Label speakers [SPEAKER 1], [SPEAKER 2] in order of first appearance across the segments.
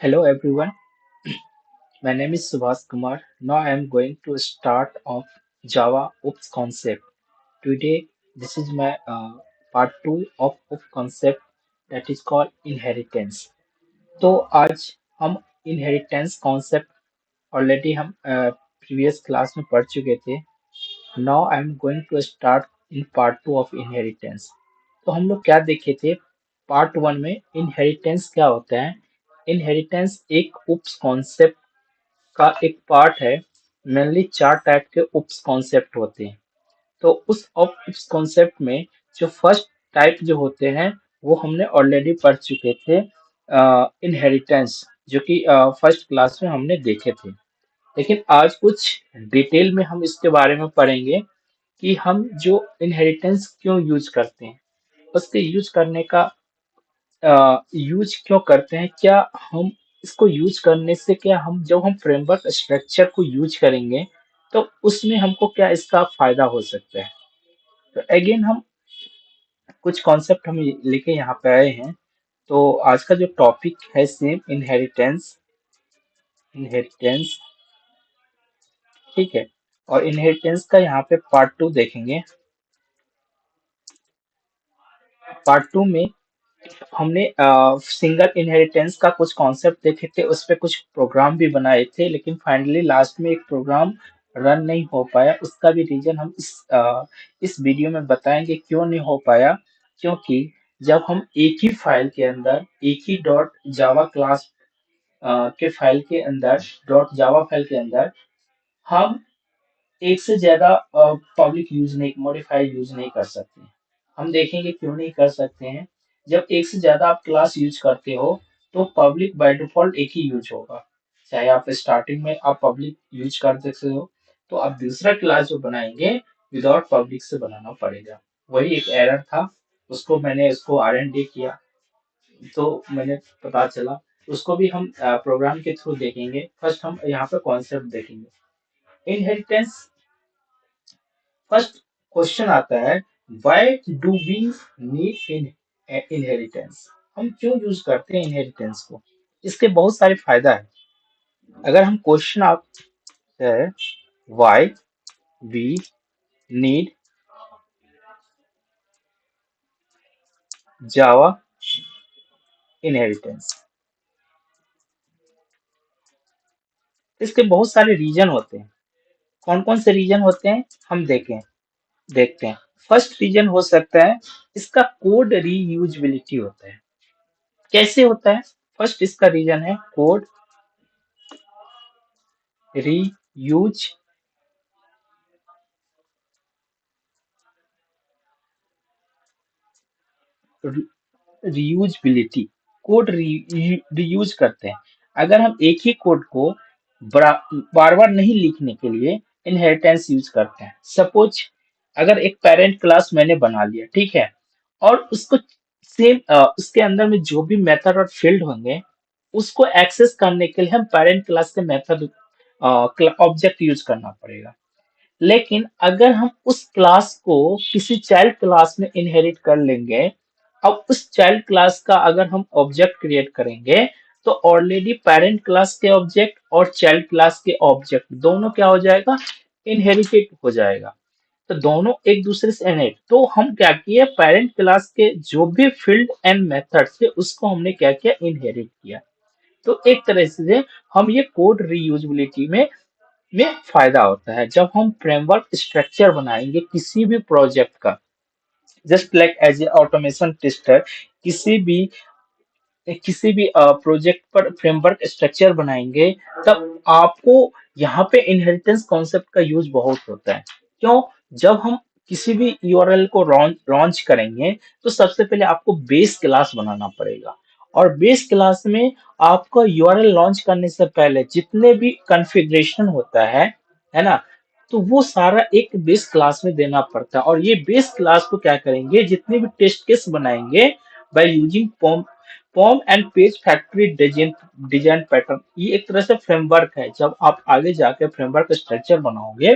[SPEAKER 1] Hello everyone, my name is Subhas Kumar. Now I am going to start of Java OOPS concept. Today, this is my part 2 of OOPS concept that is called inheritance. तो आज हम inheritance concept already हम previous class में पढ़ चुके थे. Now I am going to start in part 2 of inheritance. तो हम लोग क्या देखे थे पार्ट वन में इनहेरिटेंस क्या होता है. इनहेरिटेंस एक उप्स कॉन्सेप्ट का एक पार्ट है. मेनली चार टाइप के उप्स कॉन्सेप्ट होते हैं. तो उस उप्स कॉन्सेप्ट में जो फर्स्ट टाइप जो होते हैं वो हमने ऑलरेडी पढ़ चुके थे. इनहेरिटेंस जो कि फर्स्ट क्लास में हमने देखे थे. लेकिन आज कुछ डिटेल में हम इसके बारे में पढ़ेंगे कि हम जो इनहेरिटेंस क्यों यूज करते हैं, उसके यूज करने का यूज क्यों करते हैं, क्या हम इसको यूज करने से क्या हम जब हम फ्रेमवर्क स्ट्रक्चर को यूज करेंगे तो उसमें हमको क्या इसका फायदा हो सकता है. तो अगेन हम कुछ कॉन्सेप्ट हम लेके यहाँ पे आए हैं. तो आज का जो टॉपिक है सेम इनहेरिटेंस. इनहेरिटेंस ठीक है. और इनहेरिटेंस का यहाँ पे पार्ट टू देखेंगे. पार्ट टू में हमने सिंगल इनहेरिटेंस का कुछ कॉन्सेप्ट देखे थे, उस पे कुछ प्रोग्राम भी बनाए थे, लेकिन फाइनली लास्ट में एक प्रोग्राम रन नहीं हो पाया. उसका भी रीजन हम इस वीडियो में बताएंगे क्यों नहीं हो पाया. क्योंकि जब हम एक ही फाइल के अंदर एक ही डॉट जावा क्लास के फाइल के अंदर डॉट जावा फाइल के अंदर हम एक से ज्यादा पब्लिक यूज नहीं मॉडिफाई यूज नहीं कर सकते. हम देखेंगे क्यों नहीं कर सकते हैं. जब एक से ज्यादा आप क्लास यूज करते हो तो पब्लिक बाय डिफॉल्ट एक ही यूज होगा. चाहे आप स्टार्टिंग में आप पब्लिक यूज कर देते हो तो आप दूसरा क्लास जो बनाएंगे विदाउट पब्लिक से बनाना पड़ेगा. वही एक एरर था. उसको मैंने इसको आर एंड डी किया तो मैंने पता चला. उसको भी हम प्रोग्राम के थ्रू देखेंगे. फर्स्ट हम यहाँ पे कॉन्सेप्ट देखेंगे इनहेरिटेंस. फर्स्ट क्वेश्चन आता है why do we need inheritance. हम क्यों यूज करते हैं इनहेरिटेंस को. इसके बहुत सारे फायदा है. अगर हम क्वेश्चन आप है why we need Java inheritance, इसके बहुत सारे रीजन होते हैं. कौन कौन से रीजन होते हैं हम देखते हैं. फर्स्ट रीजन हो सकता है इसका कोड रीयूजबिलिटी होता है. कैसे होता है. फर्स्ट इसका रीजन है कोड रीयूज रीयूजबिलिटी. कोड रीयूज करते हैं. अगर हम एक ही कोड को बार बार नहीं लिखने के लिए इनहेरिटेंस यूज करते हैं. सपोज अगर एक पेरेंट क्लास मैंने बना लिया, ठीक है, और उसको सेम उसके अंदर में जो भी मेथड और फील्ड होंगे उसको एक्सेस करने के लिए हम पेरेंट क्लास के मेथड ऑब्जेक्ट यूज करना पड़ेगा. लेकिन अगर हम उस क्लास को किसी चाइल्ड क्लास में इनहेरिट कर लेंगे, अब उस चाइल्ड क्लास का अगर हम ऑब्जेक्ट क्रिएट करेंगे तो ऑलरेडी पेरेंट क्लास के ऑब्जेक्ट और चाइल्ड क्लास के ऑब्जेक्ट दोनों क्या हो जाएगा इनहेरिटेड हो जाएगा. तो दोनों एक दूसरे से इनहेरिट. तो हम क्या किए पेरेंट क्लास के जो भी फील्ड एंड मेथड थे उसको हमने क्या किया इनहेरिट किया. तो एक तरह से हम ये कोड रीयूजेबिलिटी में फायदा होता है. जब हम फ्रेमवर्क स्ट्रक्चर बनाएंगे किसी भी प्रोजेक्ट का, just like as a automation tester, किसी भी किसी भी प्रोजेक्ट पर फ्रेमवर्क स्ट्रक्चर बनाएंगे तब आपको यहाँ पे इनहेरिटेंस कॉन्सेप्ट का यूज बहुत होता है. क्यों. जब हम किसी भी यूआरएल को लॉन्च करेंगे तो सबसे पहले आपको बेस क्लास बनाना पड़ेगा. और बेस क्लास में आपका यूआरएल लॉन्च करने से पहले जितने भी कॉन्फ़िगरेशन होता है ना, तो वो सारा एक बेस क्लास में देना पड़ता है. और ये बेस क्लास को क्या करेंगे जितने भी टेस्ट केस बनाएंगे by using POM and page factory design pattern. ये एक तरह से फ्रेमवर्क है. जब आप आगे जाके फ्रेमवर्क स्ट्रक्चर बनाओगे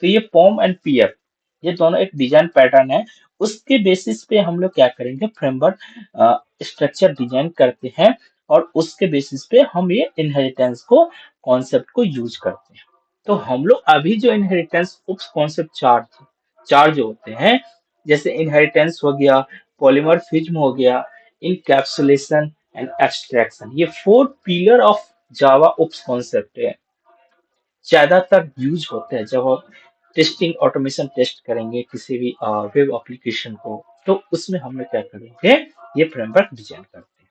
[SPEAKER 1] तो ये पॉम एंड पीएफ ये दोनों एक डिजाइन पैटर्न है. उसके बेसिस पे हम लोग क्या करेंगे फ्रेमवर्क स्ट्रक्चर डिजाइन करते हैं. और उसके बेसिस पे हम ये इनहेरिटेंस को कॉन्सेप्ट को यूज करते हैं। तो हम लोग अभी जो इनहेरिटेंस उप्स कॉन्सेप्ट चार जो होते हैं, जैसे इनहेरिटेंस हो गया, पॉलीमॉर्फिज्म हो गया, इनकैप्सुलेशन एंड एब्स्ट्रैक्शन, ये four pillar of Java oops concept है, ज्यादातर यूज होते हैं जब हम टेस्टिंग ऑटोमेशन टेस्ट करेंगे किसी भी वेब एप्लीकेशन को, तो उसमें हम लोग क्या करेंगे, ये फ्रेमवर्क डिजाइन करते हैं।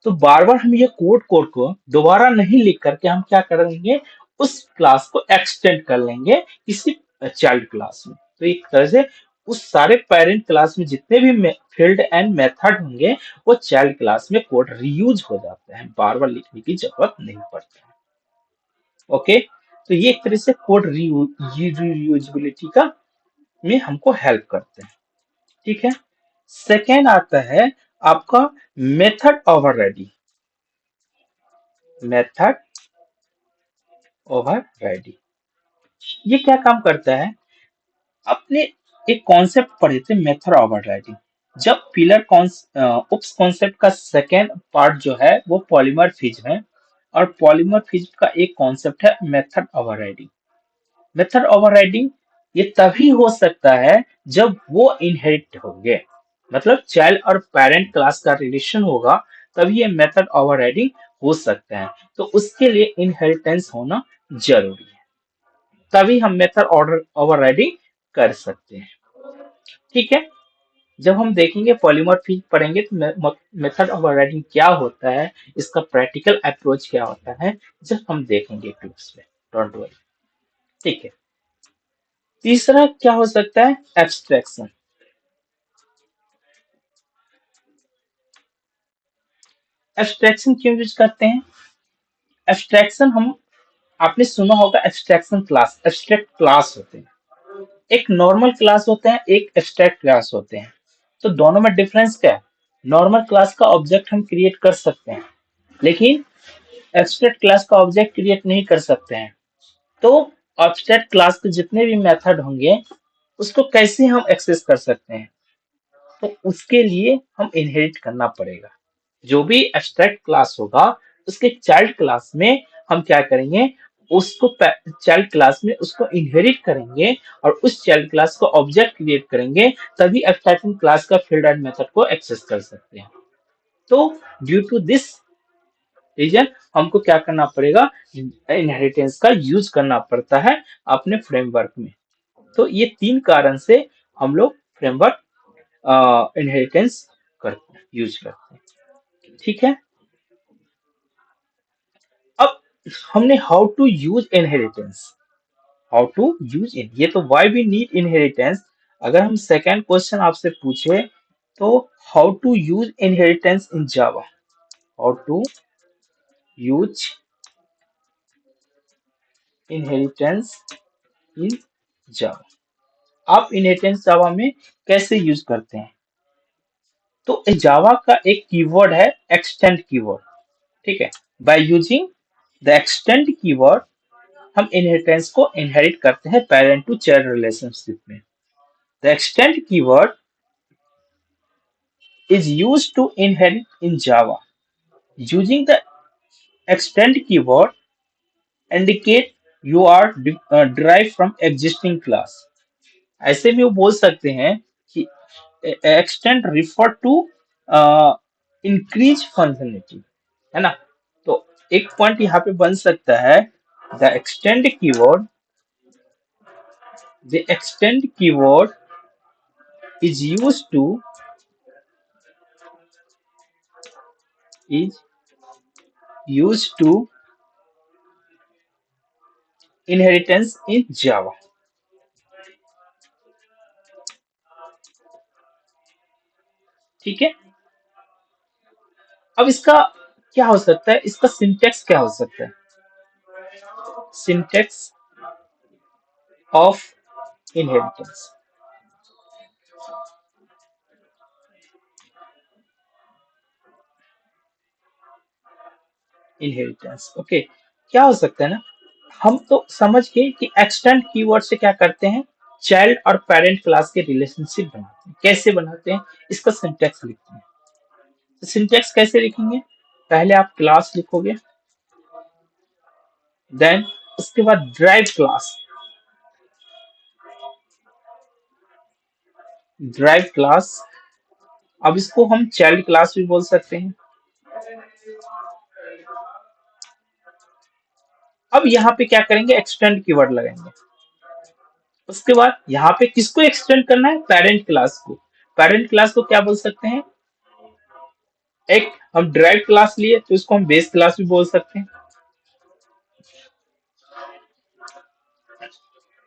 [SPEAKER 1] तो बार बार हम ये कोड को दोबारा नहीं लिख करके हम क्या करेंगे, उस क्लास को एक्सटेंड कर लेंगे किसी चाइल्ड क्लास में। तो एक तरह से उस सारे पेरेंट क्लास में जितने भी फील्ड एंड मेथड होंगे, वो चाइल्ड क्लास में कोड रीयूज हो जाते हैं, बार बार लिखने की जरूरत नहीं पड़ती है। ओके, तो ये एक तरह से कोड रीयूजेबिलिटी का में हमको हेल्प करते हैं। ठीक है, सेकेंड आता है आपका मेथड ओवरराइडिंग। मेथड ओवरराइडिंग ये क्या काम करता है, आपने एक कॉन्सेप्ट पढ़े थे मेथड ओवरराइडिंग, जब उप्स कॉन्सेप्ट का सेकेंड पार्ट जो है वो पॉलीमॉर्फिज्म है, और पॉलीमॉर्फिज्म का एक कॉन्सेप्ट है मेथड ओवरराइडिंग। मेथड ओवरराइडिंग ये तभी हो सकता है जब वो इनहेरिट होंगे, मतलब चाइल्ड और पेरेंट क्लास का रिलेशन होगा, तभी ये मेथड ओवरराइडिंग हो सकता है। तो उसके लिए इनहेरिटेंस होना जरूरी है, तभी हम मेथड ऑर्डर ओवरराइडिंग कर सकते हैं। ठीक है, जब हम देखेंगे पॉलीमॉर्फिज्म पढ़ेंगे तो मेथड ओवरराइडिंग क्या होता है, इसका प्रैक्टिकल अप्रोच क्या होता है, जब हम देखेंगे क्लास में, डोंट वरी। ठीक है, तीसरा क्या हो सकता है, एब्स्ट्रैक्शन। एब्स्ट्रैक्शन क्यों यूज करते हैं, एब्स्ट्रैक्शन हम आपने सुना होगा, एब्स्ट्रैक्शन क्लास, एब्स्ट्रैक्ट क्लास होते हैं, एक नॉर्मल क्लास होते हैं, एक एब्स्ट्रैक्ट क्लास होते हैं। तो दोनों में डिफरेंस क्या है, नॉर्मल क्लास का ऑब्जेक्ट हम क्रिएट कर सकते हैं, लेकिन एब्स्ट्रैक्ट क्लास का ऑब्जेक्ट क्रिएट नहीं कर सकते हैं। तो एब्स्ट्रैक्ट क्लास के जितने भी मेथड होंगे, उसको कैसे हम एक्सेस कर सकते हैं, तो उसके लिए हम इनहेरिट करना पड़ेगा। जो भी एब्स्ट्रैक्ट क्लास होगा, उसके चाइल्ड क्लास में हम क्या करेंगे, उसको चाइल्ड क्लास में उसको इनहेरिट करेंगे, और उस चाइल्ड क्लास को ऑब्जेक्ट क्रिएट करेंगे, तभी एब्स्ट्रैक्शन क्लास का फील्ड एंड मेथड को एक्सेस कर सकते हैं। तो ड्यू टू दिस रीजन हमको क्या करना पड़ेगा, इनहेरिटेंस का यूज करना पड़ता है अपने फ्रेमवर्क में। तो ये तीन कारण से हम लोग फ्रेमवर्क इनहेरिटेंस करते हैं, यूज करते हैं। ठीक है, अब हमने how to use inheritance, how to use in, ये तो व्हाई वी नीड इनहेरिटेंस। अगर हम सेकंड क्वेश्चन आपसे पूछे, तो how to use inheritance in Java, how to use inheritance in Java, आप इनहेरिटेंस जावा में कैसे यूज करते हैं। तो जावा का एक कीवर्ड है एक्सटेंड कीवर्ड। ठीक है, by using the extend keyword हम इनहेरिटेंस को इनहेरिट करते हैं पेरेंट टू चाइल्ड रिलेशनशिप में। The extend keyword is used to inherit in Java. Using the extend keyword indicate you are derived from existing class. ऐसे में वो बोल सकते हैं कि extend refer to increase functionality, है ना। तो एक पॉइंट यहाँ पे बन सकता है, the extend keyword, the extend keyword is used to inheritance in Java। ठीक है, अब इसका क्या हो सकता है, इसका सिंटेक्स क्या हो सकता है, syntax of inheritance, inheritance okay, क्या हो सकता है ना, हम तो समझ गए कि एक्सटेंड कीवर्ड से क्या करते हैं, चाइल्ड और पेरेंट क्लास के रिलेशनशिप बनाते हैं, कैसे बनाते हैं, इसका सिंटेक्स लिखते हैं। सिंटेक्स कैसे लिखेंगे? पहले आप क्लास लिखोगे, देन उसके बाद ड्राइव क्लास। ड्राइव क्लास, अब इसको हम चाइल्ड क्लास भी बोल सकते हैं। अब यहाँ पे क्या करेंगे, एक्सटेंड कीवर्ड लगाएंगे। उसके बाद यहाँ पे किसको एक्सटेंड करना है, पेरेंट क्लास को। पेरेंट क्लास को क्या बोल सकते हैं, एक हम ड्राइव क्लास लिए तो इसको हम बेस क्लास भी बोल सकते हैं।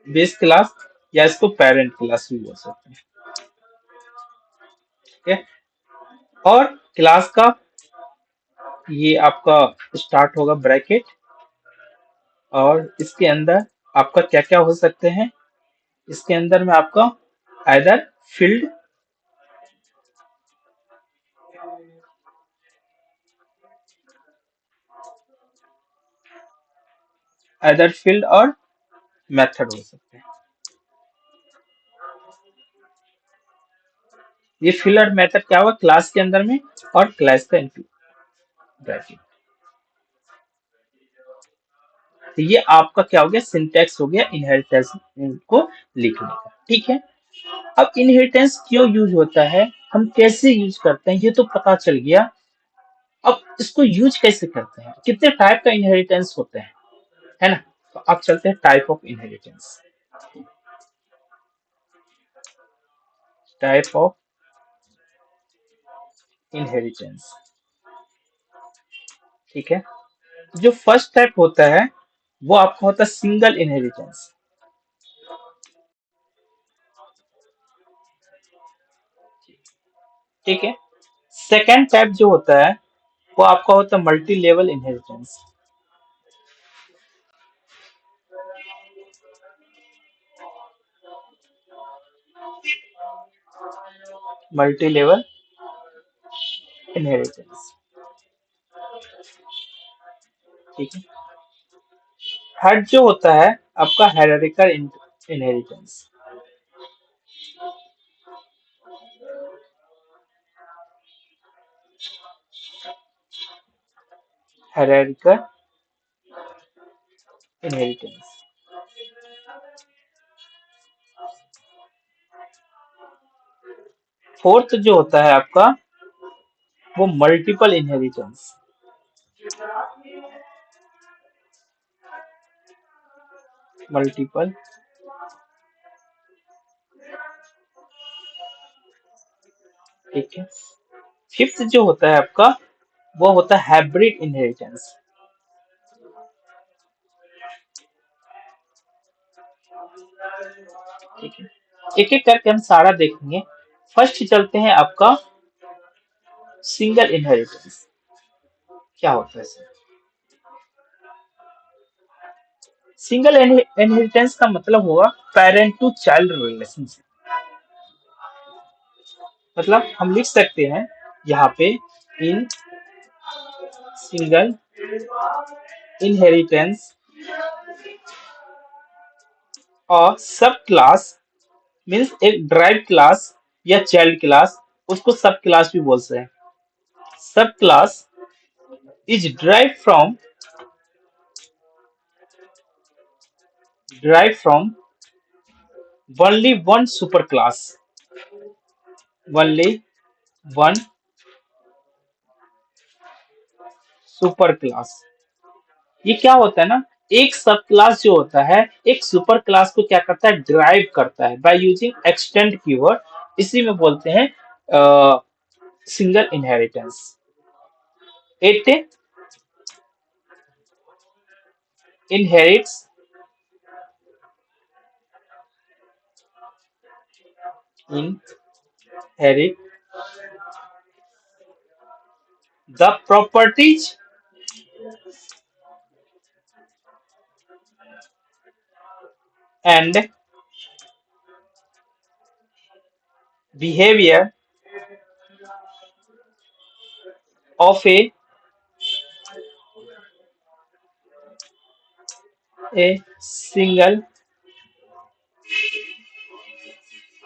[SPEAKER 1] बेस क्लास या इसको पेरेंट क्लास भी बोल सकते हैं। ठीक है, और क्लास का ये आपका स्टार्ट होगा ब्रैकेट, और इसके अंदर आपका क्या क्या हो सकते हैं, इसके अंदर में आपका आइदर फील्ड, आइदर फील्ड और मेथड हो सकते हैं। ये फील्ड और मेथड क्या होगा, क्लास के अंदर में, और क्लास का इंक्लूड ब्रैकेट। तो ये आपका क्या हो गया, सिंटैक्स हो गया इनहेरिटेंस को लिखने का। ठीक है, अब इनहेरिटेंस क्यों यूज होता है, हम कैसे यूज करते हैं, ये तो पता चल गया। अब इसको यूज कैसे करते हैं, कितने टाइप का इनहेरिटेंस होते हैं, है ना। तो अब चलते हैं type of inheritance. Type of inheritance, ठीक है। जो फर्स्ट टाइप होता है वो आपका होता है सिंगल इनहेरिटेंस। ठीक है, सेकेंड टाइप जो होता है वो आपका होता है multi level inheritance. Multi level inheritance, ठीक है। थर्ड जो होता है आपका hierarchical inheritance. Hierarchical inheritance, fourth जो होता है आपका वो मल्टीपल इनहेरिटेंस। मल्टीपल, ठीक है। फिफ्थ जो होता है आपका वो होता है हाइब्रिड इनहेरिटेंस। ठीक है, एक एक करके हम सारा देखेंगे। फर्स्ट चलते हैं आपका सिंगल इनहेरिटेंस, क्या होता है सर। सिंगल इनहेरिटेंस का मतलब हुआ पेरेंट टू चाइल्ड रिलेशनशिप। मतलब हम लिख सकते हैं यहाँ पे इन सिंगल इनहेरिटेंस और सब क्लास मीन्स एक ड्राइव क्लास या चाइल्ड क्लास, उसको सब क्लास भी बोलते हैं। सब class is drive from only one super class, only one super class. ये क्या होता है ना, एक सब क्लास जो होता है एक सुपर क्लास को क्या करता है, ड्राइव करता है बाय यूजिंग एक्सटेंड कीवर्ड। इसी में बोलते हैं single inheritance. It inherits inherit the properties and behavior of a single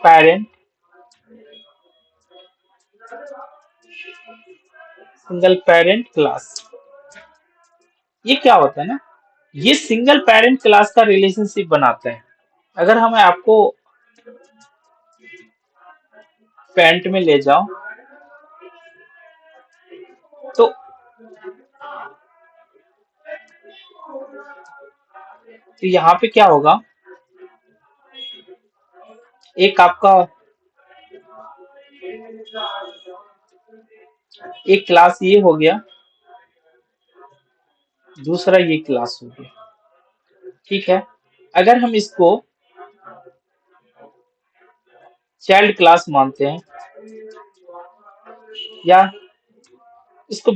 [SPEAKER 1] parent single parent class, ये क्या होता है ना, ये सिंगल पेरेंट क्लास का रिलेशनशिप बनाते हैं। अगर हम आपको पेरेंट में ले जाओ तो यहाँ पे क्या होगा, एक आपका एक क्लास ये हो गया, दूसरा ये क्लास हो गया, ठीक है। अगर हम इसको चाइल्ड क्लास मानते हैं, या इसको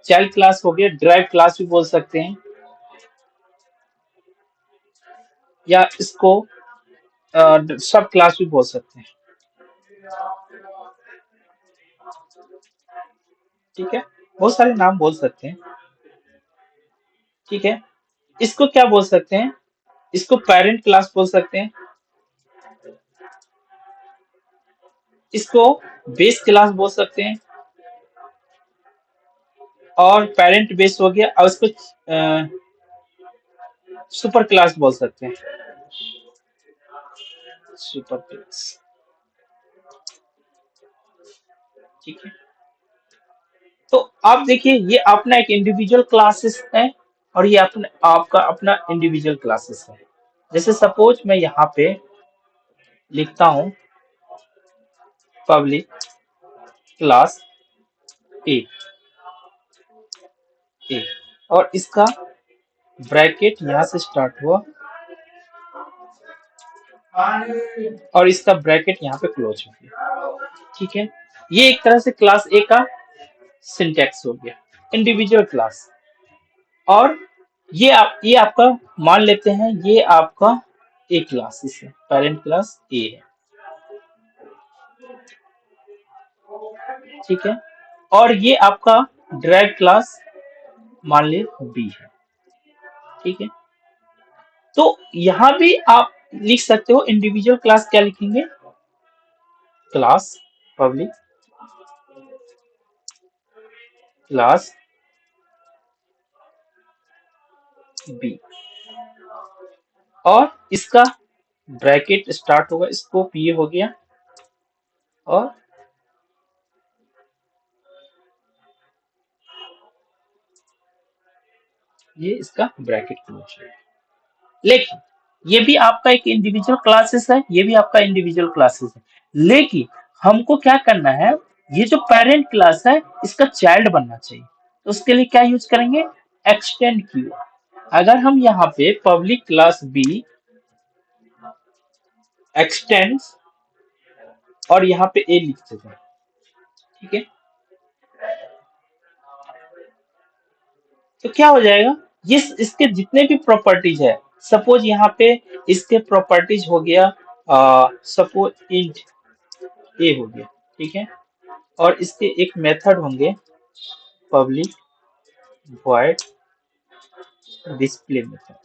[SPEAKER 1] चाइल्ड क्लास हो गया, ड्राइव क्लास भी बोल सकते हैं, या इसको सब क्लास भी बोल सकते हैं, ठीक है। बहुत सारे नाम बोल सकते हैं, ठीक है। इसको क्या बोल सकते हैं, इसको पेरेंट क्लास बोल सकते हैं, इसको बेस क्लास बोल सकते हैं, और पेरेंट बेस हो गया, और इसको सुपर क्लास बोल सकते हैं, सुपर क्लास, ठीक है। तो आप देखिए, ये अपना एक इंडिविजुअल क्लासेस है, और ये अपने आपका अपना इंडिविजुअल क्लासेस है। जैसे सपोज मैं यहाँ पे लिखता हूँ पब्लिक क्लास ए, ए, और इसका ब्रैकेट यहाँ से स्टार्ट हुआ, और इसका ब्रैकेट यहाँ पे क्लोज हो गया, ठीक है। ये एक तरह से क्लास ए का सिंटैक्स हो गया, इंडिविजुअल क्लास। और ये आपका मान लेते हैं, ये आपका ए क्लास है, पेरेंट क्लास ए है, ठीक है। और ये आपका ड्राइव क्लास मान ले बी है, ठीक है। तो यहाँ भी आप लिख सकते हो इंडिविजुअल क्लास, क्या लिखेंगे, क्लास पब्लिक क्लास बी, और इसका ब्रैकेट स्टार्ट होगा, स्कोप ये हो गया, और ये इसका ब्रैकेट क्लोज है। लेकिन ये भी आपका एक इंडिविजुअल क्लासेस है, ये भी आपका इंडिविजुअल क्लासेस है, लेकिन हमको क्या करना है, ये जो पेरेंट क्लास है इसका चाइल्ड बनना चाहिए, तो उसके लिए क्या यूज करेंगे, एक्सटेंड कीवर्ड। अगर हम यहाँ पे पब्लिक क्लास बी एक्सटेंड्स और यहाँ पे ए लिख देते हैं, ठीक है, तो क्या हो जाएगा, ये इसके जितने भी प्रॉपर्टीज है, सपोज यहाँ पे इसके प्रॉपर्टीज हो गया, सपोज इंट ए हो गया, ठीक है, और इसके एक मेथड होंगे पब्लिक वॉइड डिस्प्ले मेथड।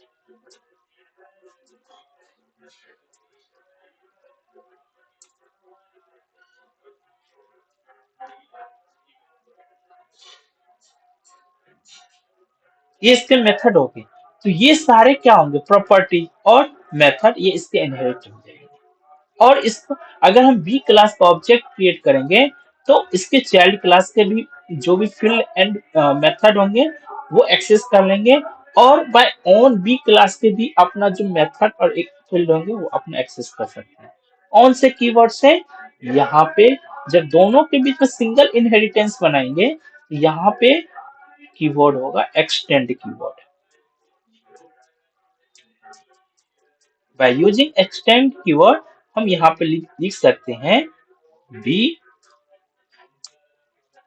[SPEAKER 1] ये इसके मेथड हो गए, तो ये सारे क्या होंगे, प्रॉपर्टी और मेथड, ये इसके इनहेरिट हो जाएंगे। और इसको अगर हम बी क्लास का ऑब्जेक्ट क्रिएट करेंगे, तो इसके चाइल्ड क्लास के भी जो भी फील्ड एंड मेथड होंगे वो एक्सेस कर लेंगे, और बाय ऑन बी क्लास के भी अपना जो मेथड और एक फील्ड होंगे वो अपना एक्सेस कर सकते हैं। ऑन से कीवर्ड से यहाँ पे जब दोनों के बीच में सिंगल इनहेरिटेंस बनाएंगे, यहाँ पे कीवर्ड होगा extend keyword. By using extend keyword हम यहाँ पे लिख सकते हैं बी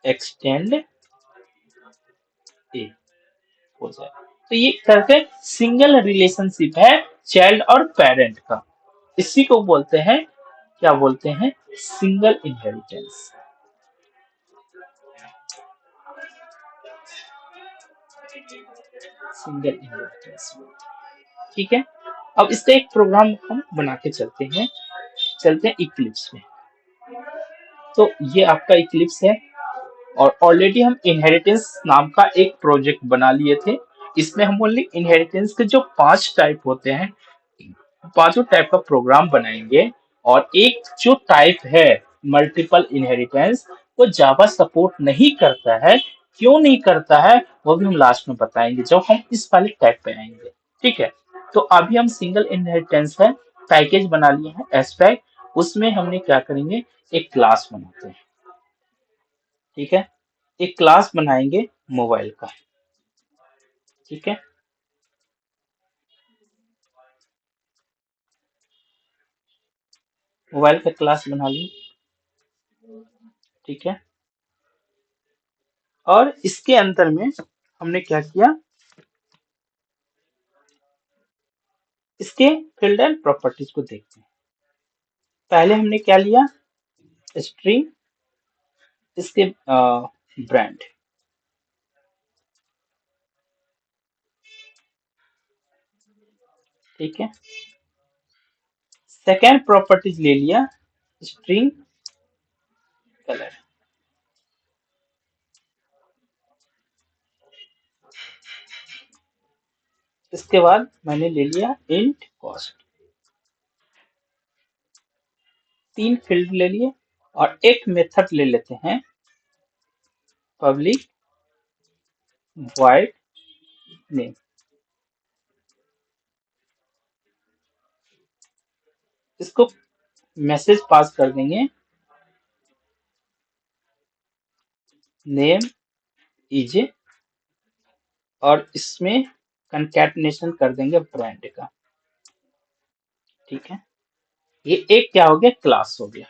[SPEAKER 1] एक्सटेंड ए हो जाए। तो ये करके सिंगल रिलेशनशिप है चाइल्ड और पेरेंट का, इसी को बोलते हैं, क्या बोलते हैं, सिंगल इनहेरिटेंस, सिंगल इनहेरिटेंस, ठीक है। अब इसका एक प्रोग्राम हम बना के चलते हैं इक्लिप्स में। तो ये आपका इक्लिप्स है, और ऑलरेडी हम इनहेरिटेंस नाम का एक प्रोजेक्ट बना लिए थे। इसमें हम ओनली इनहेरिटेंस के जो 5 टाइप होते हैं, पांचों टाइप का प्रोग्राम बनाएंगे। और एक जो टाइप है मल्टीपल इनहेरिटेंस, वो जावा सपोर्ट नहीं करता है। क्यों नहीं करता है वो भी हम लास्ट में बताएंगे जब हम इस वाले टाइप पे आएंगे। ठीक है, तो अभी हम सिंगल इनहेरिटेंस है पैकेज बना लिए हैं एस्पेक्ट। उसमें हमने क्या करेंगे, एक क्लास बनाते हैं। ठीक है, एक क्लास बनाएंगे मोबाइल का। ठीक है, मोबाइल का क्लास बना लिए। ठीक है, और इसके अंदर में हमने क्या किया, इसके फील्ड एंड प्रॉपर्टीज को देखते हैं। पहले हमने क्या लिया, स्ट्रिंग, इसके ब्रांड। ठीक है, सेकेंड प्रॉपर्टीज ले लिया, स्ट्रिंग कलर। इसके बाद मैंने ले लिया इंट कॉस्ट। 3 फील्ड ले लिए और एक मेथड ले लेते हैं, पब्लिक वॉइड नेम। इसको मैसेज पास कर देंगे, नेम इज, और इसमें कंकैटिनेशन कर देंगे ब्रांड का। ठीक है, ये एक क्या हो गया, क्लास हो गया।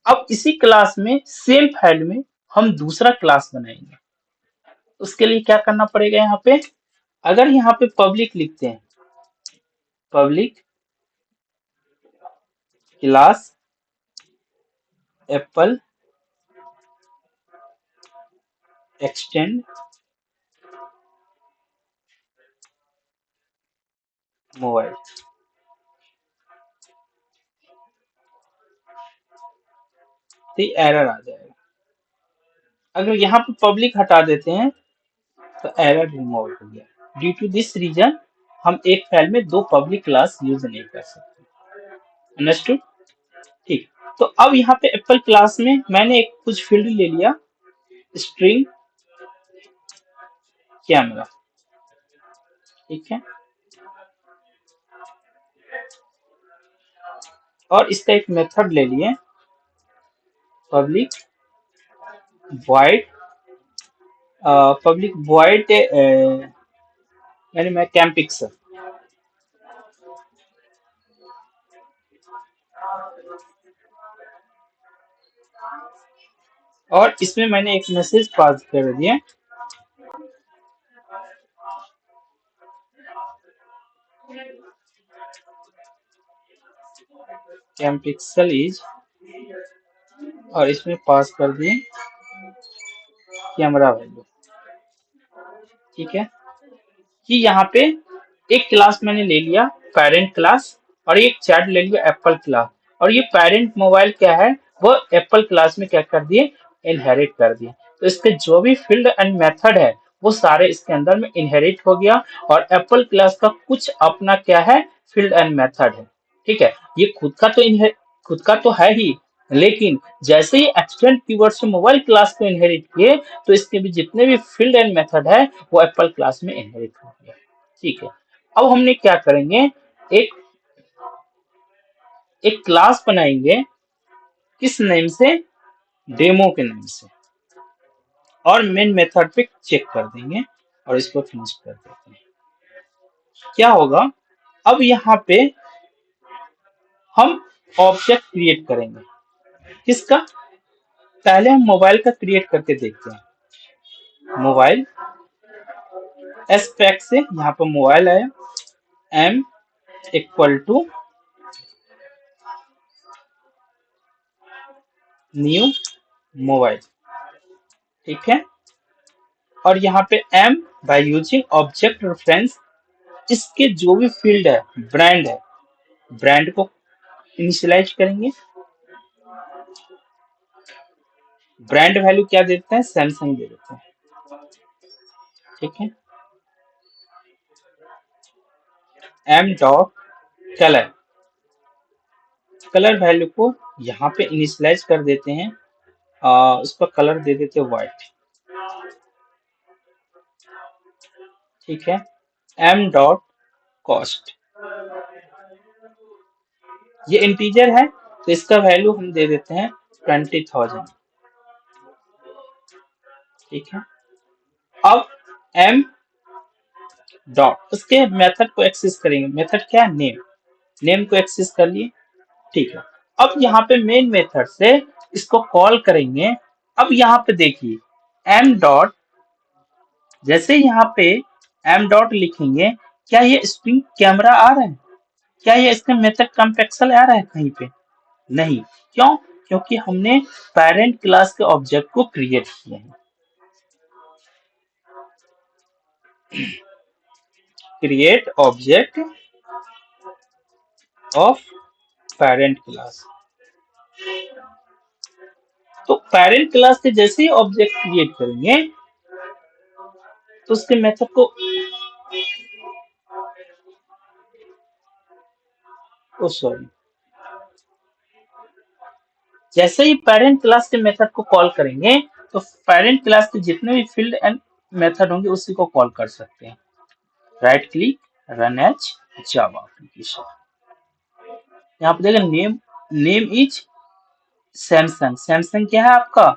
[SPEAKER 1] अब इसी क्लास में सेम फाइल में हम दूसरा क्लास बनाएंगे। उसके लिए क्या करना पड़ेगा, यहाँ पे अगर यहाँ पे पब्लिक लिखते हैं, public class Apple extend mobile, तो एरर आ जाएगा। अगर यहाँ पे पब्लिक हटा देते हैं तो एरर रिमूव हो गया। ड्यू टू दिस रीजन हम एक फाइल में 2 पब्लिक क्लास यूज नहीं कर सकते। अंडरस्टूड? ठीक, तो अब यहाँ पे एप्पल क्लास में मैंने एक कुछ फील्ड ले लिया, स्ट्रिंग कैमरा। ठीक है, और इसका एक मेथड ले लिए, पब्लिक वॉइड, पब्लिक वॉइड यानी मैं कैम पिक्सल। और इसमें मैंने एक मैसेज पास कर दिया, कैम पिक्सल इज, और इसमें पास कर दिए कैमरा वैल्यू। ठीक है, कि यहाँ पे एक क्लास मैंने ले लिया पेरेंट क्लास, और एक चाइल्ड ले लिया एप्पल क्लास। और ये पेरेंट मोबाइल क्या है, वो एप्पल क्लास में क्या कर दिए, इनहेरिट कर दिए। तो इसके जो भी फील्ड एंड मेथड है वो सारे इसके अंदर में इनहेरिट हो गया। और एप्पल क्लास का कुछ अपना क्या है, फील्ड एंड मेथड है। ठीक है, ये खुद का तो है ही, लेकिन जैसे ही एक्सटेंड कीवर्ड से मोबाइल क्लास को इनहेरिट किए, तो इसके भी जितने भी फील्ड एंड मेथड है वो एप्पल क्लास में इनहेरिट हो गया। ठीक है, अब हमने क्या करेंगे, एक एक क्लास बनाएंगे, किस नेम से, डेमो के नाम से, और मेन मेथड पे चेक कर देंगे और इसको फिनिश कर देते हैं। क्या होगा, अब यहाँ पे हम ऑब्जेक्ट क्रिएट करेंगे, किसका, पहले हम मोबाइल का क्रिएट करके देखते हैं। मोबाइल एस्पेक्ट से यहाँ पे मोबाइल आया, M equal to new mobile. ठीक है, और यहाँ पे M by using object reference, इसके जो भी फील्ड है, ब्रांड है, ब्रांड को इनिशियलाइज करेंगे। ब्रांड वैल्यू क्या देते हैं, सैमसंग दे देते हैं। ठीक है, M dot colour, colour value को यहाँ पे इनिशियलाइज कर देते हैं, उसका कलर दे देते हैं व्हाइट। ठीक है, एम डॉट कॉस्ट, ये इंटीजर है तो इसका वैल्यू हम दे देते हैं 20,000। ठीक है, अब एम डॉट उसके मेथड को एक्सेस करेंगे, मेथड क्या है, नेम, नेम को एक्सेस कर लिए। ठीक है, अब यहाँ पे मेन मेथड से इसको कॉल करेंगे। अब यहाँ पे देखिए एम डॉट, जैसे यहाँ पे एम डॉट लिखेंगे, क्या ये स्ट्रिंग कैमरा आ रहा है, क्या ये इसका मेथड कम पिक्सल आ रहा है कहीं पे, नहीं। क्यों, क्योंकि हमने पेरेंट क्लास के ऑब्जेक्ट को क्रिएट किया है। Create object of parent class, तो पेरेंट क्लास के जैसे ही ऑब्जेक्ट क्रिएट करेंगे तो उसके मेथड को, ओ सॉरी, जैसे ही पेरेंट क्लास के मेथड को कॉल करेंगे तो पेरेंट क्लास के जितने भी फील्ड एंड मेथड होंगे उसी को कॉल कर सकते हैं। Right click, run as Java application. यहाँ पे देखें name, name is Samsung, Samsung क्या है आपका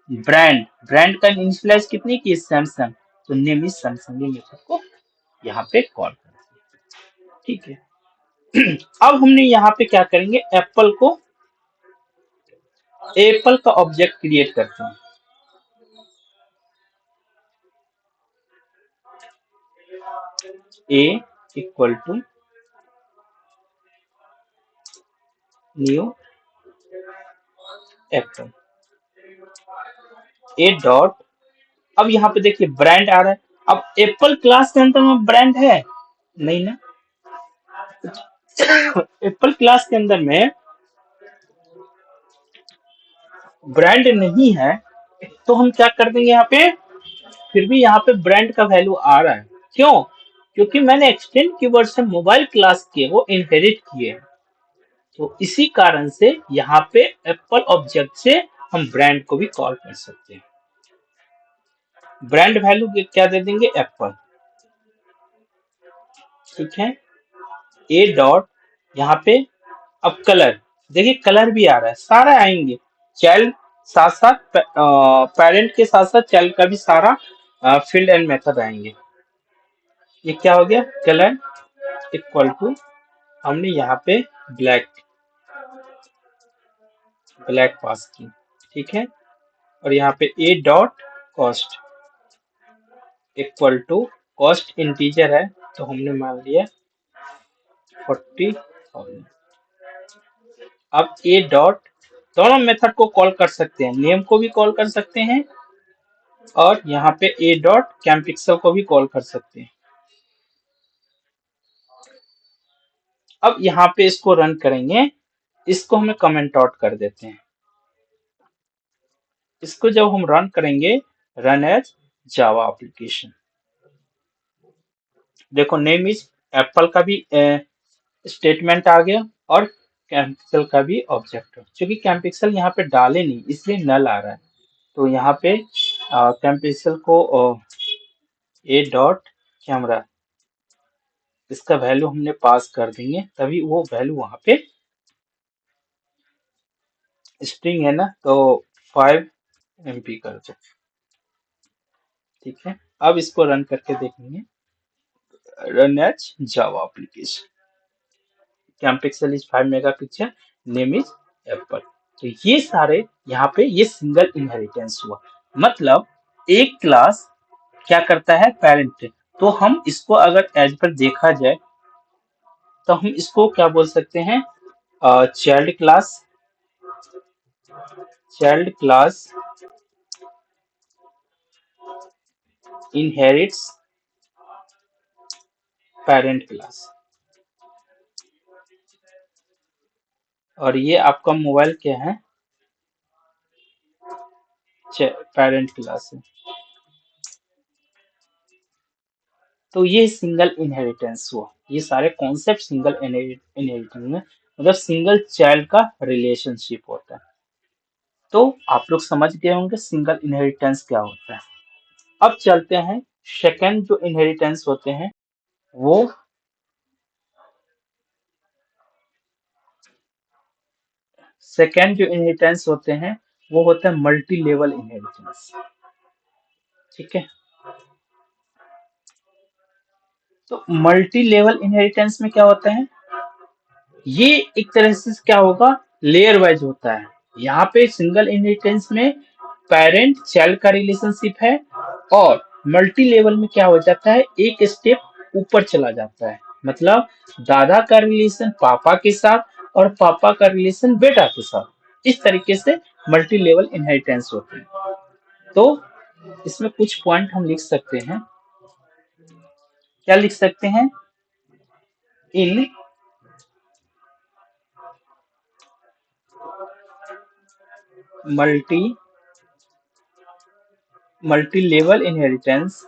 [SPEAKER 1] ब्रांड, ब्रांड का इनिशियलाइज कितनी की, सैमसंग, तो नेम इज सैमसंग, ये मेथड को यहाँ पे कॉल करेंगे। ठीक है, अब हमने यहाँ पे क्या करेंगे, एप्पल को, एप्पल का ऑब्जेक्ट क्रिएट करते हैं। A equal to new Apple, a dot, अब यहाँ पे देखिए ब्रांड आ रहा है। अब एप्पल क्लास के अंदर में ब्रांड है नहीं ना, एप्पल क्लास के अंदर में ब्रांड नहीं है, तो हम क्या कर देंगे यहाँ पे, फिर भी यहाँ पे ब्रांड का वैल्यू आ रहा है। क्यों, क्योंकि मैंने एक्सटेंड कीवर्ड से मोबाइल क्लास के वो इनहेरिट किए हैं, तो इसी कारण से यहाँ पे एप्पल ऑब्जेक्ट से हम ब्रांड को भी कॉल कर सकते हैं। ब्रांड वैल्यू क्या दे देंगे, एप्पल। ठीक है, ए डॉट, यहाँ पे अब कलर, देखिए कलर भी आ रहा है, सारे आएंगे, चाइल्ड साथ साथ पेरेंट के साथ साथ चाइल्ड का भी सारा फील्ड एंड मेथड आएंगे। ये क्या हो गया, कलर इक्वल टू, हमने यहाँ पे ब्लैक, ब्लैक पास की। ठीक है, और यहाँ पे A dot cost equal to, cost integer है तो हमने मान लिया 40,000। अब ए डॉट, दोनों मेथड को कॉल कर सकते हैं, नेम को भी कॉल कर सकते हैं और यहाँ पे ए डॉट कैम पिक्सल को भी कॉल कर सकते हैं। अब यहाँ पे इसको रन करेंगे, इसको हमें कमेंट आउट कर देते हैं। इसको जब हम रन करेंगे, रन एज जावा एप्लीकेशन, देखो नेम इज एप्पल का भी स्टेटमेंट आ गया और कैम्पिक्सल का भी ऑब्जेक्ट, क्योंकि कैम्पिक्सल यहाँ पे डाले नहीं इसलिए नल आ रहा है, तो यहाँ पे कैम्पिक्सल को ए डॉट कैमरा, इसका वैल्यू हमने पास कर देंगे, तभी वो वैल्यू वहां पे स्ट्रिंग है ना, तो 5 MB कर दो। ठीक है, अब इसको रन करके देखेंगे, run as Java application, campixel is 5 MP, name is Apple. तो ये सारे यहाँ पे ये सिंगल इनहेरिटेंस हुआ, मतलब एक क्लास क्या करता है, पेरेंट, तो हम इसको अगर एज पर देखा जाए तो हम इसको क्या बोल सकते हैं, child class, child class inherits parent class, और ये आपका मोबाइल क्या है, पेरेंट क्लास है। तो ये सिंगल इनहेरिटेंस हुआ। ये सारे कॉन्सेप्ट सिंगल इनहेरिटेंस में, मतलब सिंगल चाइल्ड का रिलेशनशिप होता है। तो आप लोग समझ गए होंगे सिंगल इनहेरिटेंस क्या होता है। अब चलते हैं सेकंड जो इनहेरिटेंस होते हैं वो सेकंड जो इनहेरिटेंस होते हैं वो होता है मल्टी लेवल इनहेरिटेंस। ठीक है। तो मल्टी लेवल इनहेरिटेंस में क्या होता है, ये एक तरह से क्या होगा, लेयर वाइज होता है। यहाँ पे सिंगल इनहेरिटेंस में पेरेंट चाइल्ड का रिलेशनशिप है, और मल्टी लेवल में क्या हो जाता है, एक स्टेप ऊपर चला जाता है। मतलब दादा का रिलेशन पापा के साथ और पापा का रिलेशन बेटा के साथ, इस तरीके से मल्टी लेवल इनहेरिटेंस होती है। तो इसमें कुछ पॉइंट हम लिख सकते हैं। क्या लिख सकते हैं, in multi multi level inheritance,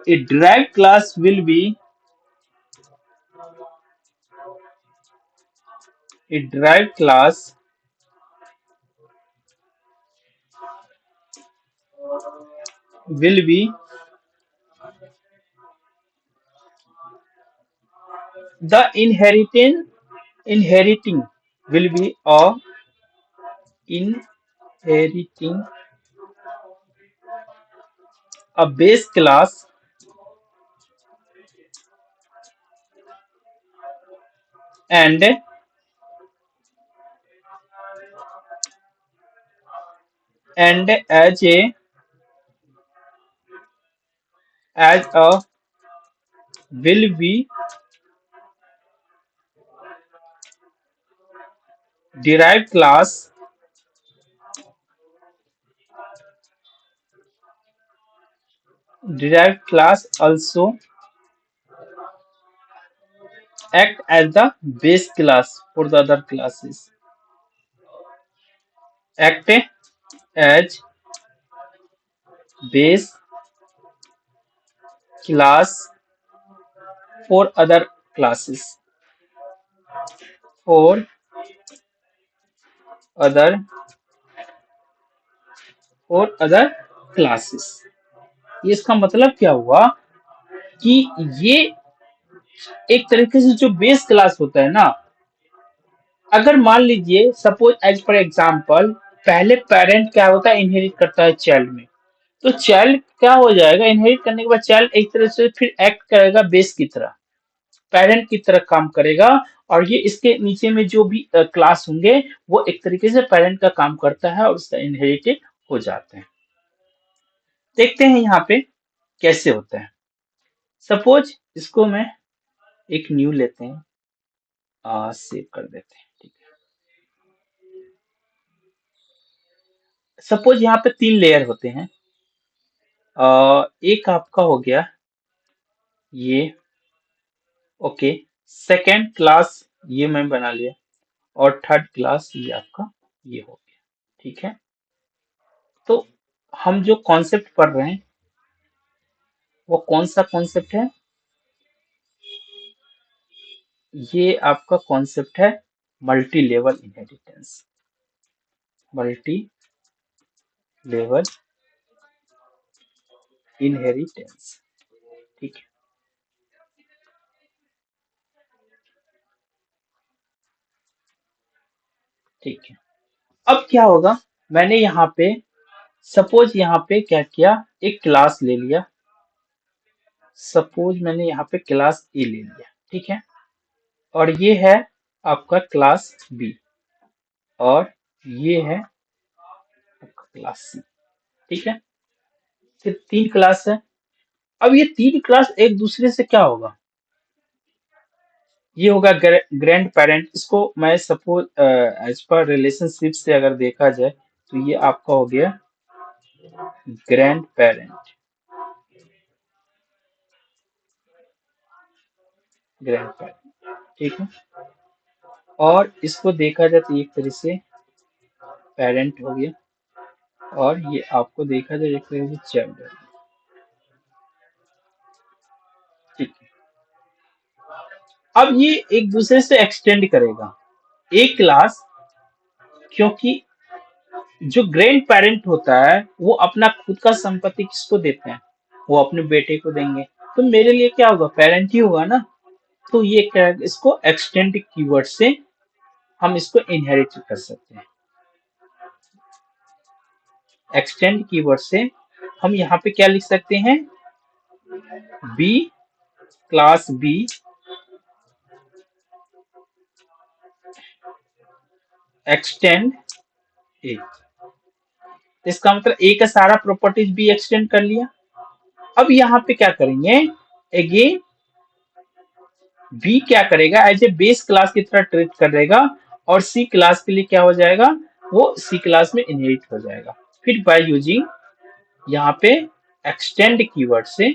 [SPEAKER 1] a derived class will be a derived class will be the inheriting will be a inheriting a base class and as a will be derived class also act as the base class for the other classes, act as base class for other classes, for other और other classes. ये इसका मतलब क्या हुआ कि ये एक तरीके से जो बेस क्लास होता है ना, अगर मान लीजिए सपोज एज पर एग्जांपल, पहले पेरेंट क्या होता है, इनहेरिट करता है चाइल्ड में। तो चाइल्ड क्या हो जाएगा, इनहेरिट करने के बाद चाइल्ड एक तरह से फिर एक्ट करेगा बेस की तरह, पेरेंट की तरह काम करेगा। और ये इसके नीचे में जो भी क्लास होंगे वो एक तरीके से पेरेंट का काम करता है और उसका इनहेरिटेड हो जाते हैं। देखते हैं यहाँ पे कैसे होता है। सपोज इसको मैं एक न्यू लेते हैं, सेव कर देते हैं। ठीक है। सपोज यहाँ पे 3 लेयर होते हैं। एक आपका हो गया ये, ओके। सेकेंड क्लास ये मैं बना लिया, और थर्ड क्लास ये आपका ये हो गया। ठीक है। तो हम जो कॉन्सेप्ट पढ़ रहे हैं वो कौन सा कॉन्सेप्ट है, ये आपका कॉन्सेप्ट है multi level inheritance. Multi level inheritance. ठीक है। ठीक है। अब क्या होगा, मैंने यहाँ पे सपोज यहाँ पे क्या किया, एक क्लास ले लिया। सपोज मैंने यहाँ पे क्लास ए ले लिया। ठीक है। और ये है आपका क्लास बी, और ये है आपका क्लास सी। ठीक है। फिर 3 क्लास है। अब ये 3 क्लास एक दूसरे से क्या होगा, ये होगा ग्रैंड पेरेंट। इसको मैं सपोज एज पर रिलेशनशिप से अगर देखा जाए तो ये आपका हो गया ग्रैंड पेरेंट। Grand parent. ठीक है। और इसको देखा जाए तो एक तरह से पेरेंट हो गया, और ये आपको देखा जाए एक तरह से चाइल्ड हो गया। ठीक है, अब ये एक दूसरे से एक्सटेंड करेगा एक क्लास, क्योंकि जो ग्रैंड पेरेंट होता है वो अपना खुद का संपत्ति किसको देते हैं, वो अपने बेटे को देंगे। तो मेरे लिए क्या होगा, पेरेंट ही होगा ना। तो ये क्या, इसको एक्सटेंड कीवर्ड से हम इसको इनहेरिट कर सकते हैं। एक्सटेंड कीवर्ड से हम यहाँ पे क्या लिख सकते हैं, बी क्लास बी एक्सटेंड ए। इसका मतलब ए का सारा प्रॉपर्टीज बी एक्सटेंड कर लिया। अब यहाँ पे क्या करेंगे, अगेन बी क्या करेगा, एज ए बेस क्लास की तरह ट्रीट करेगा, और सी क्लास के लिए क्या हो जाएगा, वो सी क्लास में इनहेरिट हो जाएगा। फिर बाय यूजिंग यहाँ पे एक्सटेंड कीवर्ड से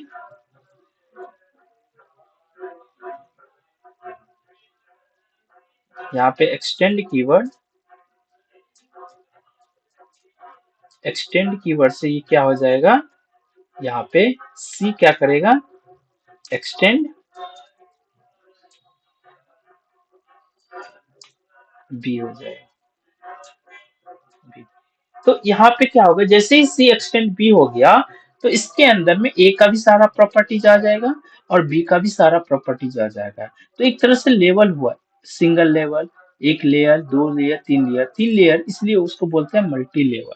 [SPEAKER 1] यहाँ पे एक्सटेंड कीवर्ड से ये क्या हो जाएगा, यहाँ पे सी क्या करेगा, एक्सटेंड बी हो जाएगा। बी। तो यहाँ पे क्या होगा, जैसे ही सी एक्सटेंड बी हो गया, तो इसके अंदर में ए का भी सारा प्रॉपर्टीज आ जाएगा और बी का भी सारा प्रॉपर्टीज आ जाएगा। तो एक तरह से लेवल हुआ, सिंगल लेवल, एक लेयर, दो लेयर, तीन लेयर, तीन लेयर, इसलिए उसको बोलते हैं मल्टी लेवल।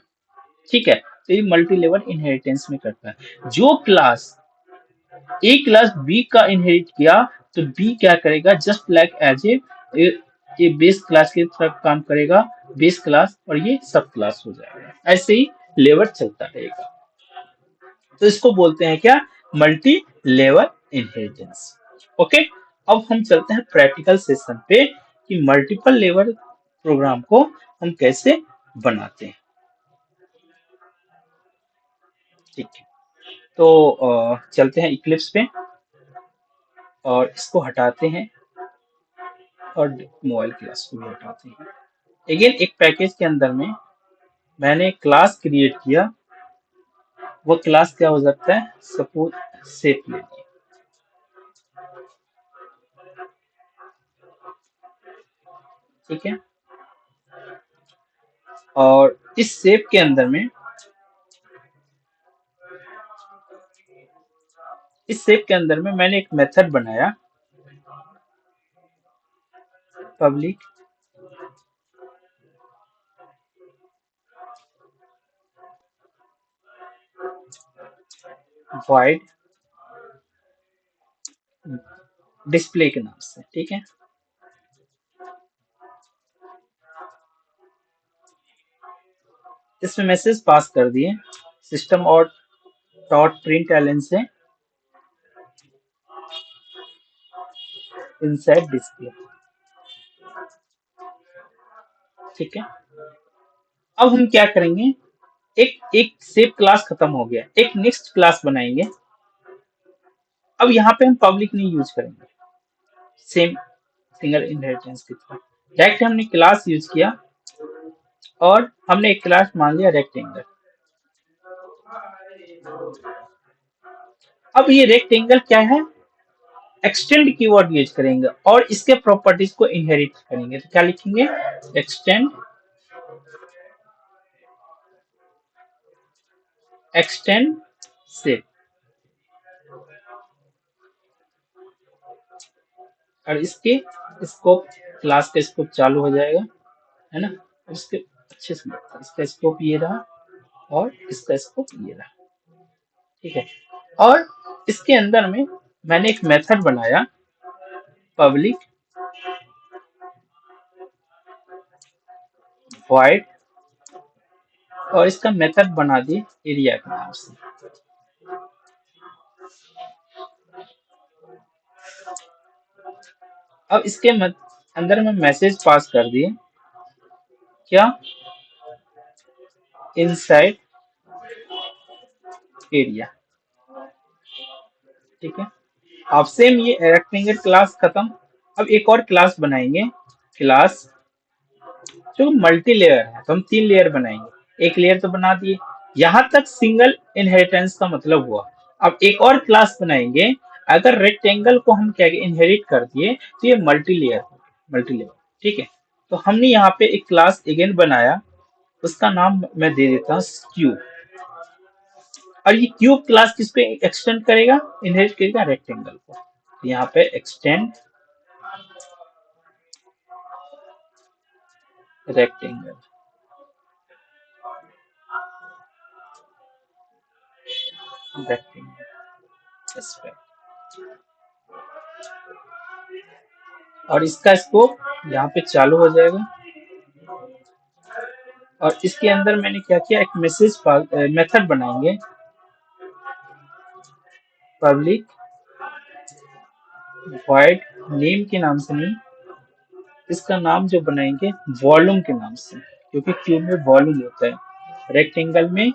[SPEAKER 1] ठीक है, तो ये मल्टी लेवल इनहेरिटेंस में करता है। जो क्लास ए क्लास बी का इनहेरिट किया, तो बी क्या करेगा, just like as a base class की तरह काम करेगा, बेस क्लास, और ये सब क्लास हो जाएगा। ऐसे ही लेवल चलता रहेगा। तो इसको बोलते हैं क्या, मल्टी लेवल इनहेरिटेंस। ओके, अब हम चलते हैं प्रैक्टिकल सेशन पे कि मल्टीपल लेवल प्रोग्राम को हम कैसे बनाते हैं। ठीक है, तो चलते हैं इक्लिप्स पे और इसको हटाते हैं और मोबाइल क्लास को भी हटाते हैं। अगेन एक पैकेज के अंदर में मैंने क्लास क्रिएट किया, वो क्लास क्या हो सकता है, सपोज सेट ले लिया। ठीक है, और इस शेप के अंदर में, इस शेप के अंदर में मैंने एक मेथड बनाया, पब्लिक वॉइड डिस्प्ले के नाम से। ठीक है, इसमें मैसेज पास कर दिए सिस्टम और डॉट प्रिंट एलन से इनसाइड डिस्प्ले। ठीक है, अब हम क्या करेंगे, एक एक सेव क्लास खत्म हो गया, एक नेक्स्ट क्लास बनाएंगे। अब यहाँ पे हम पब्लिक नहीं यूज करेंगे, सेम सिंगल इनहेरिटेंस की तरह डायरेक्ट हमने क्लास यूज किया, और हमने एक क्लास मान लिया रेक्टेंगल। अब ये रेक्टेंगल क्या है, एक्सटेंड कीवर्ड यूज करेंगे और इसके प्रॉपर्टीज को इनहेरिट करेंगे। तो क्या लिखेंगे, एक्सटेंड से, और इसके स्कोप, क्लास का स्कोप चालू हो जाएगा, है ना। इसके अच्छे से देखते हैं। इसका स्कोप ये रहा और इसका स्कोप ये रहा। ठीक है, और इसके अंदर में मैंने एक मेथड बनाया, पब्लिक वॉइड, और इसका मेथड बना दिए एरिया के नाम से। अब इसके अंदर में मैसेज पास कर दिए, क्या, इनसाइड एरिया। ठीक है, अब सेम ये रेक्टेंगल क्लास खत्म। अब एक और क्लास बनाएंगे, क्लास जो मल्टी लेयर है, तो हम 3 लेयर बनाएंगे। एक लेयर तो बना दिए, यहां तक सिंगल इनहेरिटेंस का मतलब हुआ। अब एक और क्लास बनाएंगे। अगर रेक्टेंगल को हम क्या इनहेरिट कर दिए तो ये मल्टी लेयर हो गया, मल्टी लेयर। ठीक है, तो हमने यहाँ पे एक क्लास अगेन बनाया, उसका नाम मैं दे देता हूँ क्यूब। और ये क्यूब क्लास किसको एक्सटेंड करेगा, इनहेरिट करेगा रेक्टेंगल को। तो यहाँ पे एक्सटेंड रेक्टेंगल, रेक्टेंगल और इसका स्कोप यहाँ पे चालू हो जाएगा। और इसके अंदर मैंने क्या किया, एक मैसेज मेथड बनाएंगे, पब्लिक वॉइड नेम के नाम से नहीं, इसका नाम जो बनाएंगे वॉल्यूम के नाम से, क्योंकि क्यूब में वॉल्यूम होता है। रेक्टेंगल में,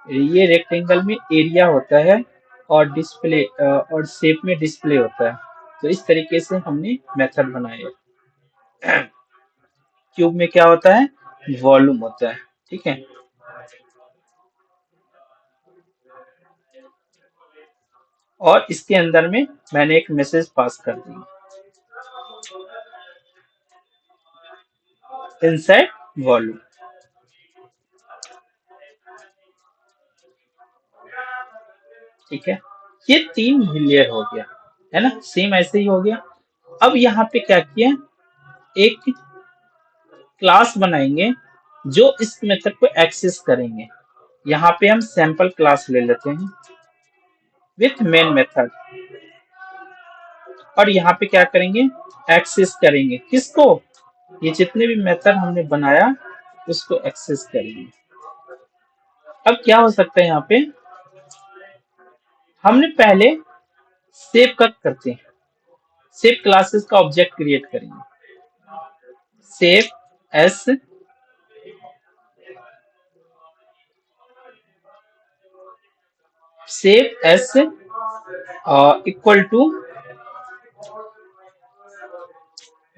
[SPEAKER 1] ये रेक्टेंगल में एरिया होता है और डिस्प्ले और शेप में डिस्प्ले होता है। तो इस तरीके से हमने मेथड बनाया। क्यूब में क्या होता है, वॉल्यूम होता है। ठीक है, और इसके अंदर में मैंने एक मैसेज पास कर दी, इनसाइड वॉल्यूम। ठीक है, ये 3 लेयर हो गया, है ना, सेम ऐसे ही हो गया। अब यहाँ पे क्या किया, एक क्लास बनाएंगे जो इस मेथड को एक्सेस करेंगे। यहाँ पे हम सैंपल क्लास ले लेते हैं विथ मेन मेथड, और यहाँ पे क्या करेंगे, एक्सेस करेंगे किसको, ये जितने भी मेथड हमने बनाया उसको एक्सेस करेंगे। अब क्या हो सकता है, यहाँ पे हमने पहले सेव का करते हैं, सेव क्लासेस का ऑब्जेक्ट क्रिएट करेंगे। Save S save S equal to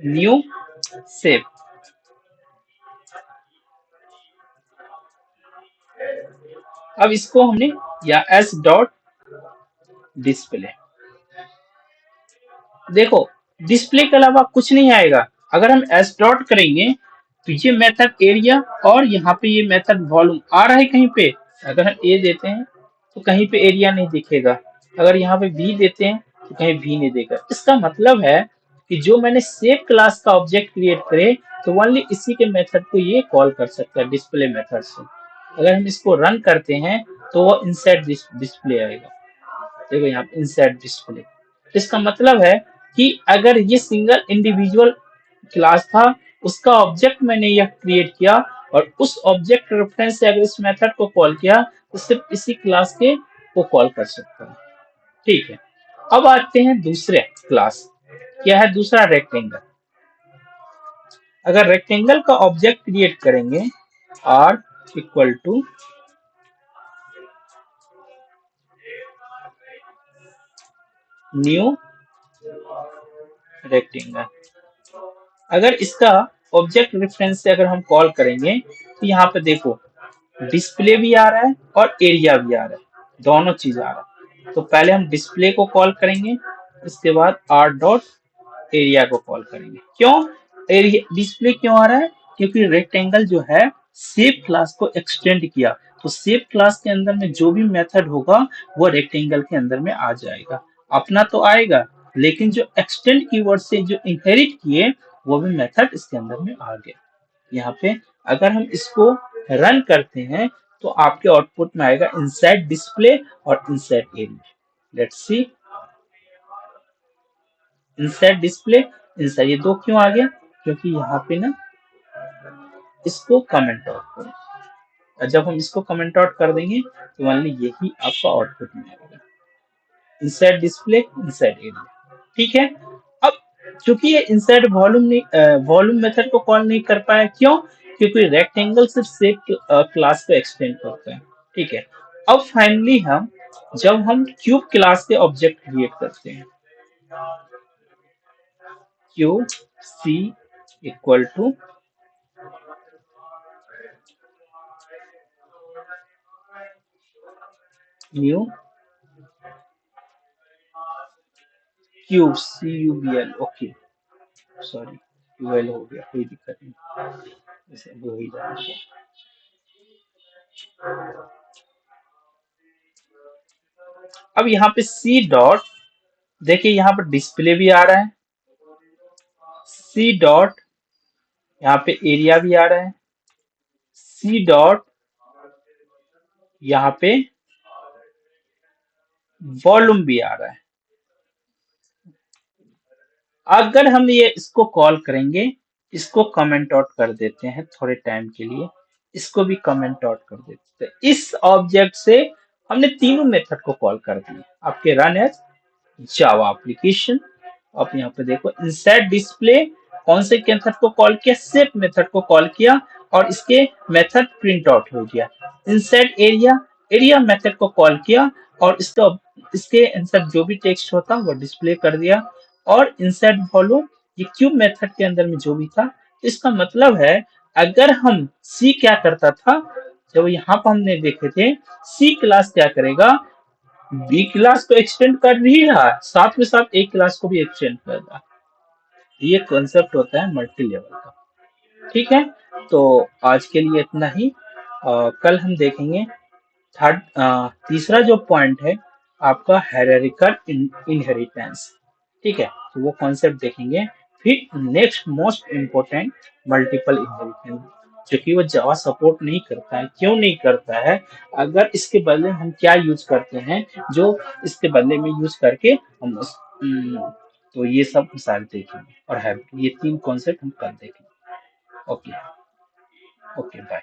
[SPEAKER 1] new save. अब इसको हमने या एस डॉट डिस्प्ले, देखो डिस्प्ले के अलावा कुछ नहीं आएगा। अगर हम एस डॉट करेंगे तो ये मेथड एरिया और यहाँ पे ये मेथड वॉल्यूम आ रहा है कहीं पे। अगर हम ए देते हैं तो कहीं पे एरिया नहीं दिखेगा, अगर यहाँ पे बी देते हैं तो कहीं भी नहीं देगा। इसका मतलब है कि जो मैंने सेव क्लास का ऑब्जेक्ट क्रिएट करे तो ओनली इसी के मेथड को ये कॉल कर सकता है, डिस्प्ले मेथड से। अगर हम इसको रन करते हैं तो वो इनसाइड डिस्प्ले आएगा। देखो यहाँ पे इनसाइड डिस्प्ले, इसका मतलब है कि अगर ये सिंगल इंडिविजुअल क्लास था, उसका ऑब्जेक्ट मैंने यह क्रिएट किया और उस ऑब्जेक्ट रेफरेंस से अगर इस मेथड को कॉल किया तो सिर्फ इसी क्लास के को कॉल कर सकता है। ठीक है, अब आते हैं दूसरे क्लास, क्या है दूसरा, रेक्टेंगल। अगर रेक्टेंगल का ऑब्जेक्ट क्रिएट करेंगे R equal to new rectangle, अगर इसका ऑब्जेक्ट रेफरेंस से अगर हम कॉल करेंगे तो यहाँ पे देखो डिस्प्ले भी आ रहा है और एरिया भी आ रहा है, दोनों चीज आ रहा है। तो पहले हम डिस्प्ले को कॉल करेंगे, उसके बाद आर डॉट एरिया को कॉल करेंगे। क्यों एरिया डिस्प्ले क्यों आ रहा है, क्योंकि रेक्टेंगल जो है शेप क्लास को एक्सटेंड किया, तो शेप क्लास के अंदर में जो भी मेथड होगा वो रेक्टेंगल के अंदर में आ जाएगा। अपना तो आएगा, लेकिन जो एक्सटेंड कीवर्ड से जो इनहेरिट किए वो भी मेथड इसके अंदर में आ गया। यहाँ पे अगर हम इसको रन करते हैं तो आपके आउटपुट में आएगा इनसाइड डिस्प्ले और inside area. Let's see, inside display, inside, ये दो क्यों आ गया, क्योंकि यहाँ पे ना इसको कमेंट आउट करो, और जब हम इसको कमेंट आउट कर देंगे तो मान ली यही आपका आउटपुट में आएगा, इनसाइड डिस्प्ले इनसाइड एरिया। ठीक है, अब चूंकि ये इनसाइड वॉल्यूम नहीं, वॉल्यूम मेथड को कॉल नहीं कर पाया, क्यों, क्योंकि रेक्टेंगल सिर्फ शेप क्लास को एक्सटेंड करता है। ठीक है, अब फाइनली हम जब हम क्यूब क्लास के ऑब्जेक्ट क्रिएट करते हैं, Q C equal to new cube CUBL। Okay, sorry, QL हो गया, कोई दिक्कत नहीं, इसे वो ही जाएंगे। अब यहाँ पे सी डॉट, देखिए यहाँ पर डिस्प्ले भी आ रहा है, सी डॉट यहाँ पे एरिया भी आ रहा है, सी डॉट यहाँ पे वॉल्यूम भी आ रहा है। अगर हम ये इसको कॉल करेंगे, इसको कमेंट आउट कर देते हैं थोड़े टाइम के लिए, इसको भी कमेंट आउट कर देते हैं। इस ऑब्जेक्ट से हमने तीनों मेथड को कॉल कर दिए, आपके रन एज जावा एप्लीकेशन। आप यहाँ पे देखो इंसर्ट डिस्प्ले कौन से मेथड को कॉल किया, सेट मेथड को कॉल किया और इसके मेथड प्रिंट आउट हो गया। इंसर्ट एरिया, एरिया मेथड को कॉल किया और इसका इसके इंसर्ट जो भी टेक्स्ट होता वो डिस्प्ले कर दिया। और इंसर्ट वॉल्यूम, ये क्यूब मेथड के अंदर में जो भी था, इसका मतलब है अगर हम सी क्या करता था, जब यहाँ पर हमने देखे थे, सी क्लास क्या करेगा, बी क्लास को एक्सटेंड कर ही रहा है, साथ में साथ ए क्लास को भी एक्सटेंड कर रहा है। ये कॉन्सेप्ट होता है मल्टी लेवल का। ठीक है, तो आज के लिए इतना ही। कल हम देखेंगे थर्ड, तीसरा जो पॉइंट है आपका हायरार्किकल इनहेरिटेंस। ठीक है, तो वो कॉन्सेप्ट देखेंगे। फिर next most important multiple inheritance, जो कि वो जावा सपोर्ट नहीं करता है। क्यों नहीं करता है? अगर इसके बदले हम क्या यूज करते हैं, जो इसके बदले में यूज करके हम तो ये सब सारे देखेंगे और है ये तीन कॉन्सेप्ट हम कल देखेंगे। Okay, okay, bye.